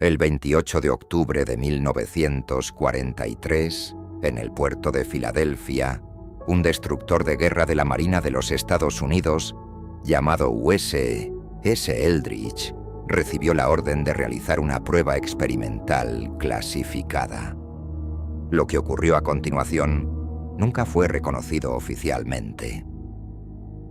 El 28 de octubre de 1943, en el puerto de Filadelfia, un destructor de guerra de la Marina de los Estados Unidos, llamado USS Eldridge, recibió la orden de realizar una prueba experimental clasificada. Lo que ocurrió a continuación nunca fue reconocido oficialmente.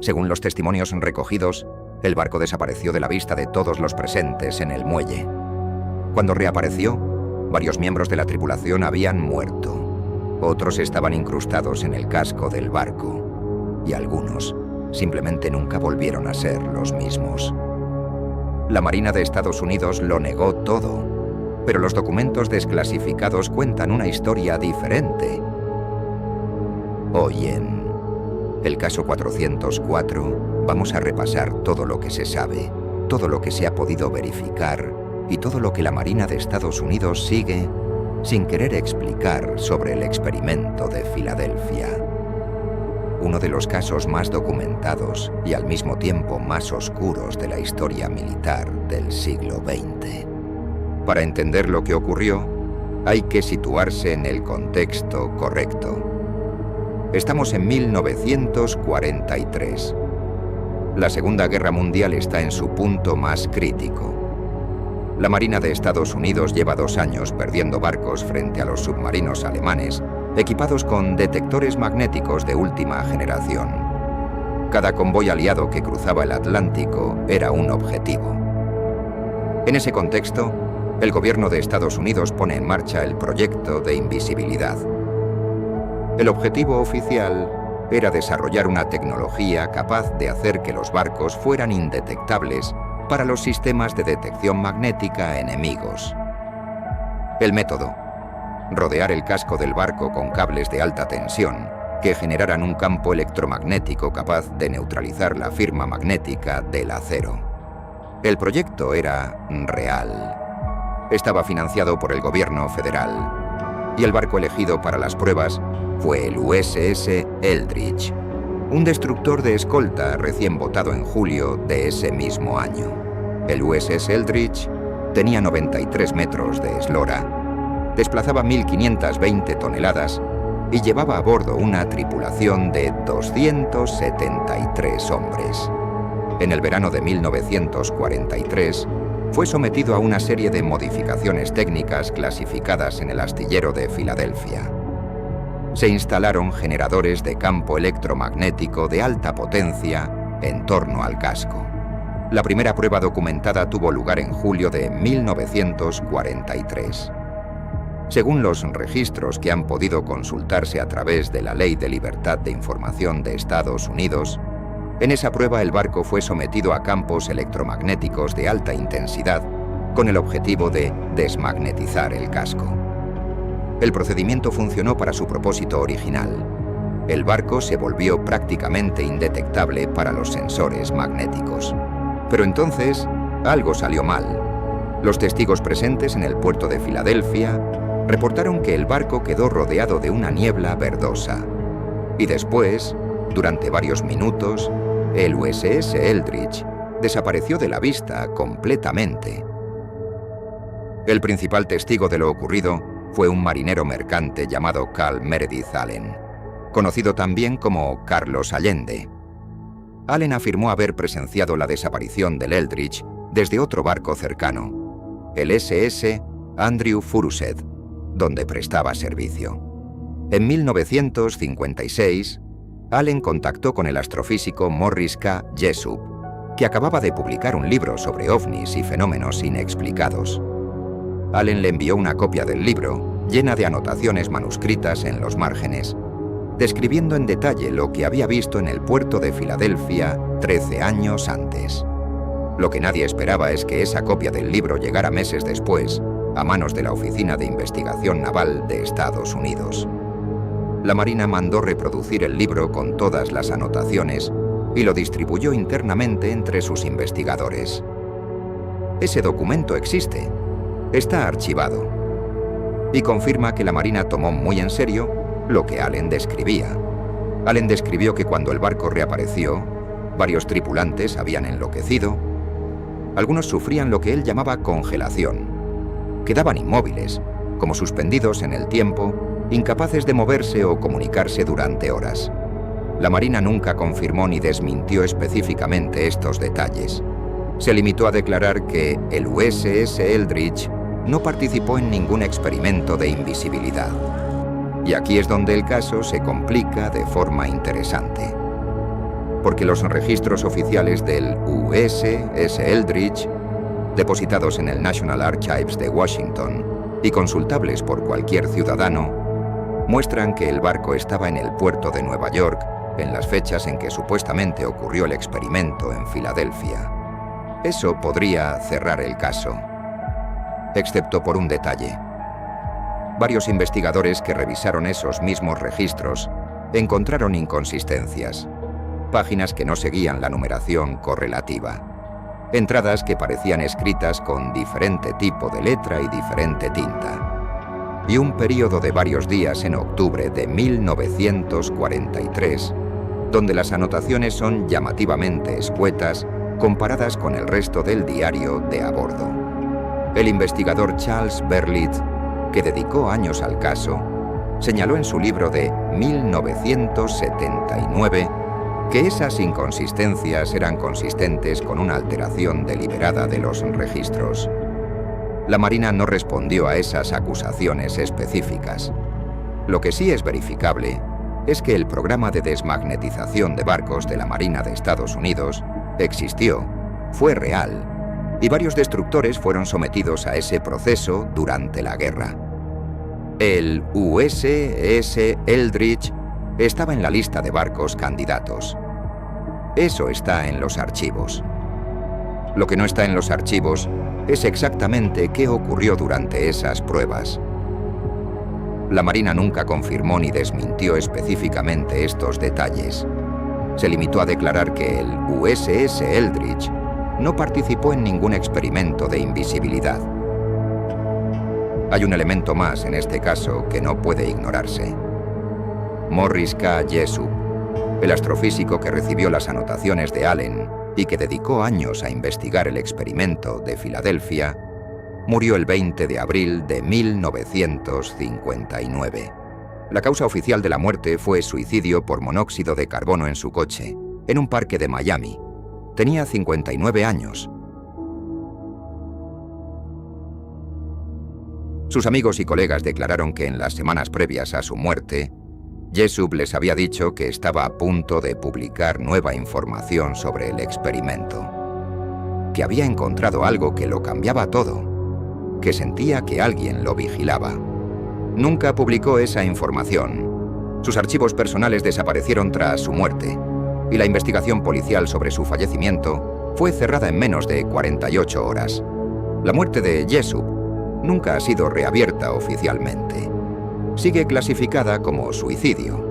Según los testimonios recogidos, el barco desapareció de la vista de todos los presentes en el muelle. Cuando reapareció, varios miembros de la tripulación habían muerto. Otros estaban incrustados en el casco del barco. Y algunos simplemente nunca volvieron a ser los mismos. La Marina de Estados Unidos lo negó todo, pero los documentos desclasificados cuentan una historia diferente. Hoy en el caso 404 vamos a repasar todo lo que se sabe, todo lo que se ha podido verificar y todo lo que la Marina de Estados Unidos sigue sin querer explicar sobre el experimento de Filadelfia. Uno de los casos más documentados y al mismo tiempo más oscuros de la historia militar del siglo XX. Para entender lo que ocurrió, hay que situarse en el contexto correcto. Estamos en 1943. La Segunda Guerra Mundial está en su punto más crítico. La Marina de Estados Unidos lleva 2 años perdiendo barcos frente a los submarinos alemanes, equipados con detectores magnéticos de última generación. Cada convoy aliado que cruzaba el Atlántico era un objetivo. En ese contexto, el gobierno de Estados Unidos pone en marcha el proyecto de invisibilidad. El objetivo oficial era desarrollar una tecnología capaz de hacer que los barcos fueran indetectables para los sistemas de detección magnética enemigos. El método: rodear el casco del barco con cables de alta tensión que generaran un campo electromagnético capaz de neutralizar la firma magnética del acero. El proyecto era real. Estaba financiado por el gobierno federal y el barco elegido para las pruebas fue el USS Eldridge, un destructor de escolta recién botado en julio de ese mismo año. El USS Eldridge tenía 93 metros de eslora, desplazaba 1.520 toneladas y llevaba a bordo una tripulación de 273 hombres. En el verano de 1943, fue sometido a una serie de modificaciones técnicas clasificadas en el astillero de Filadelfia. Se instalaron generadores de campo electromagnético de alta potencia en torno al casco. La primera prueba documentada tuvo lugar en julio de 1943. Según los registros que han podido consultarse a través de la Ley de Libertad de Información de Estados Unidos, en esa prueba el barco fue sometido a campos electromagnéticos de alta intensidad con el objetivo de desmagnetizar el casco. El procedimiento funcionó para su propósito original. El barco se volvió prácticamente indetectable para los sensores magnéticos. Pero entonces, algo salió mal. Los testigos presentes en el puerto de Filadelfia reportaron que el barco quedó rodeado de una niebla verdosa. Y después, durante varios minutos, el USS Eldridge desapareció de la vista completamente. El principal testigo de lo ocurrido fue un marinero mercante llamado Carl Meredith Allen, conocido también como Carlos Allende. Allen afirmó haber presenciado la desaparición del Eldridge desde otro barco cercano, el SS Andrew Furuseth, donde prestaba servicio. En 1956, Allen contactó con el astrofísico Morris K. Jessup, que acababa de publicar un libro sobre ovnis y fenómenos inexplicados. Allen le envió una copia del libro, llena de anotaciones manuscritas en los márgenes, describiendo en detalle lo que había visto en el puerto de Filadelfia 13 años antes. Lo que nadie esperaba es que esa copia del libro llegara meses después, a manos de la Oficina de Investigación Naval de Estados Unidos. La Marina mandó reproducir el libro con todas las anotaciones y lo distribuyó internamente entre sus investigadores. Ese documento existe. Está archivado y confirma que la Marina tomó muy en serio lo que Allen describía. Allen describió que cuando el barco reapareció, varios tripulantes habían enloquecido. Algunos sufrían lo que él llamaba congelación. quedaban inmóviles, como suspendidos en el tiempo, incapaces de moverse o comunicarse durante horas. La Marina nunca confirmó ni desmintió específicamente estos detalles. Se limitó a declarar que el USS Eldridge no participó en ningún experimento de invisibilidad. Y aquí es donde el caso se complica de forma interesante. Porque los registros oficiales del USS Eldridge, depositados en el National Archives de Washington y consultables por cualquier ciudadano, muestran que el barco estaba en el puerto de Nueva York en las fechas en que supuestamente ocurrió el experimento en Filadelfia. Eso podría cerrar el caso, excepto por un detalle. Varios investigadores que revisaron esos mismos registros encontraron inconsistencias, páginas que no seguían la numeración correlativa, entradas que parecían escritas con diferente tipo de letra y diferente tinta, y un periodo de varios días en octubre de 1943, donde las anotaciones son llamativamente escuetas comparadas con el resto del diario de a bordo. El investigador Charles Berlitz, que dedicó años al caso, señaló en su libro de 1979 que esas inconsistencias eran consistentes con una alteración deliberada de los registros. La Marina no respondió a esas acusaciones específicas. Lo que sí es verificable es que el programa de desmagnetización de barcos de la Marina de Estados Unidos existió, fue real, y varios destructores fueron sometidos a ese proceso durante la guerra. El USS Eldridge estaba en la lista de barcos candidatos. Eso está en los archivos. Lo que no está en los archivos es exactamente qué ocurrió durante esas pruebas. La Marina nunca confirmó ni desmintió específicamente estos detalles. Se limitó a declarar que el USS Eldridge no participó en ningún experimento de invisibilidad. Hay un elemento más en este caso que no puede ignorarse. Morris K. Jessup, el astrofísico que recibió las anotaciones de Allen y que dedicó años a investigar el experimento de Filadelfia, murió el 20 de abril de 1959. La causa oficial de la muerte fue suicidio por monóxido de carbono en su coche, en un parque de Miami. Tenía 59 años. Sus amigos y colegas declararon que en las semanas previas a su muerte, Jessup les había dicho que estaba a punto de publicar nueva información sobre el experimento, que había encontrado algo que lo cambiaba todo, que sentía que alguien lo vigilaba. Nunca publicó esa información. Sus archivos personales desaparecieron tras su muerte, y la investigación policial sobre su fallecimiento fue cerrada en menos de 48 horas. La muerte de Jessup nunca ha sido reabierta oficialmente. Sigue clasificada como suicidio.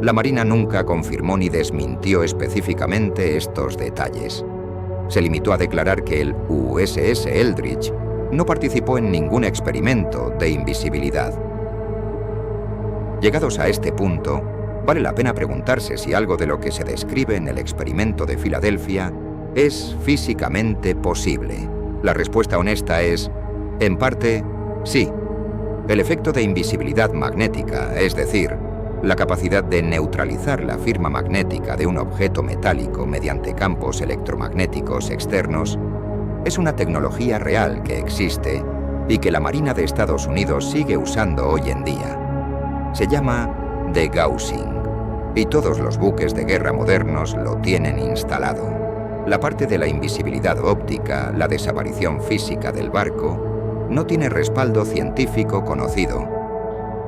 La Marina nunca confirmó ni desmintió específicamente estos detalles. Se limitó a declarar que el USS Eldridge no participó en ningún experimento de invisibilidad. Llegados a este punto, vale la pena preguntarse si algo de lo que se describe en el experimento de Filadelfia es físicamente posible. La respuesta honesta es, en parte, sí. El efecto de invisibilidad magnética, es decir, la capacidad de neutralizar la firma magnética de un objeto metálico mediante campos electromagnéticos externos, es una tecnología real que existe y que la Marina de Estados Unidos sigue usando hoy en día. Se llama degaussing, y todos los buques de guerra modernos lo tienen instalado. La parte de la invisibilidad óptica, la desaparición física del barco, no tiene respaldo científico conocido.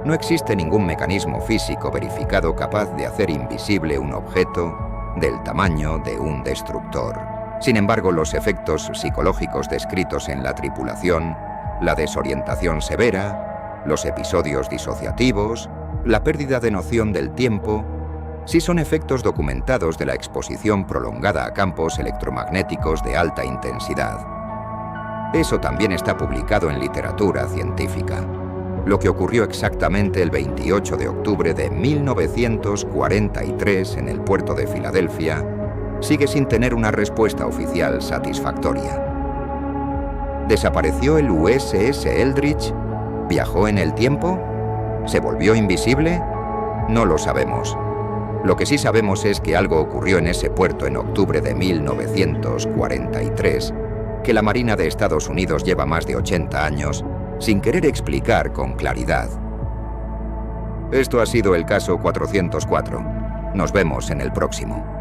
No existe ningún mecanismo físico verificado capaz de hacer invisible un objeto del tamaño de un destructor. Sin embargo, los efectos psicológicos descritos en la tripulación, la desorientación severa, los episodios disociativos, la pérdida de noción del tiempo, sí son efectos documentados de la exposición prolongada a campos electromagnéticos de alta intensidad. Eso también está publicado en literatura científica. Lo que ocurrió exactamente el 28 de octubre de 1943 en el puerto de Filadelfia sigue sin tener una respuesta oficial satisfactoria. ¿Desapareció el USS Eldridge? ¿Viajó en el tiempo? ¿Se volvió invisible? No lo sabemos. Lo que sí sabemos es que algo ocurrió en ese puerto en octubre de 1943, que la Marina de Estados Unidos lleva más de 80 años sin querer explicar con claridad. Esto ha sido el caso 404. Nos vemos en el próximo.